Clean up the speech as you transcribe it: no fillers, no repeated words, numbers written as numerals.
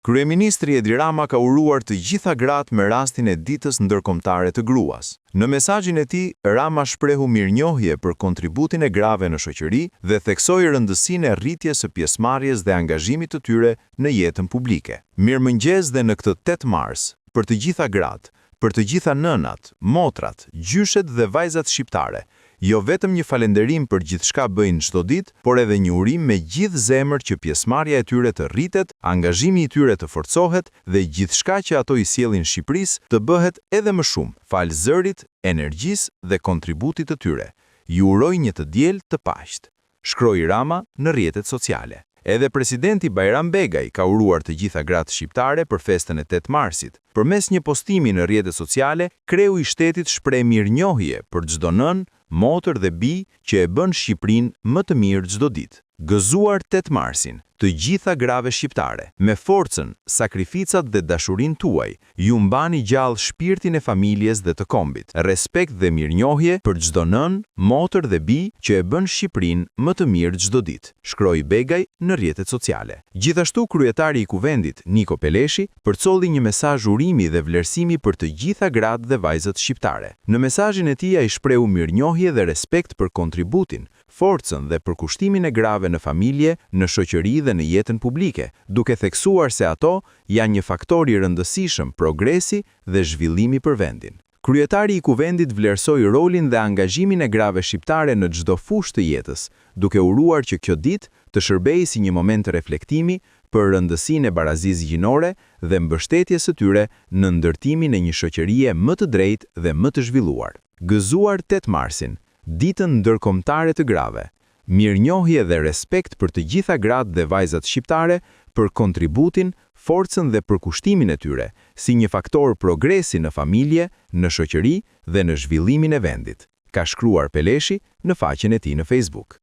Kryeministri Edi Rama ka uruar të gjitha gratë me rastin e ditës ndërkombëtare të gruas. Në mesazhin e tij, Rama shprehu mirënjohje për kontributin e grave në shoqëri dhe theksoi rëndësinë e rritjes së pjesëmarrjes dhe angazhimit të tyre në jetën publike. Mirëmëngjes dhe në këtë 8 mars, për të gjitha gratë, për të gjitha nënat, motrat, gjyshet dhe vajzat shqiptare, jo vetëm një falënderim për gjithçka bëjnë çdo ditë, por edhe një urim me gjithë zemër që pjesëmarrja e tyre të rritet, angazhimi i tyre të forcohet dhe gjithçka që ato i sjellin Shqipërisë të bëhet edhe më shumë, fal zërit, energjisë dhe kontributit të tyre. Ju uroj një të diel të paqët, shkroi Rama në rrjetet sociale. Edhe presidenti Bajram Begaj ka uruar të gjitha gratë shqiptare për festën e 8 marsit. Përmes një postimi në rrjetet sociale, kreu i shtetit shpreh mirënjohje për çdo nën, motër dhe bi që e bën Shqipërinë më të mirë çdo ditë. Gëzuar 8 marsin, të gjitha grave shqiptare, me forcën, sakrificat dhe dashurinë tuaj, ju mbani gjallë shpirtin e familjes dhe të kombit. Respekt dhe mirënjohje për çdo nën, motër dhe bi që e bën Shqipërinë më të mirë çdo ditë, shkroi Begaj në rrjetet sociale. Gjithashtu kryetari i Kuvendit, Niko Peleshi, përcolli një mesazh urimi dhe vlerësimi për të gjitha gratë dhe vajzat shqiptare. Në mesazhin e tij ai shprehu mirënjohje dhe respekt për kontributin, forcën dhe përkushtimin e grave në familje, në shoqëri dhe në jetën publike, duke theksuar se ato janë një faktor i rëndësishëm progresi dhe zhvillimi për vendin. Kryetari i Kuvendit vlerësoi rolin dhe angazhimin e grave shqiptare në çdo fushë të jetës, duke uruar që kjo ditë të shërbejë si një moment të reflektimi për rëndësinë e barazisë gjinore dhe mbështetjes së tyre në ndërtimin e një shoqërie më të drejtë dhe më të zhvilluar. Gëzuar 8 marsin, ditën ndërkombëtare të grave, mirënjohje dhe respekt për të gjitha gratë dhe vajzat shqiptare për kontributin, forcën dhe përkushtimin e tyre, si një faktor progresi në familje, në shoqëri dhe në zhvillimin e vendit, ka shkruar Peleshi në faqen e tij në Facebook.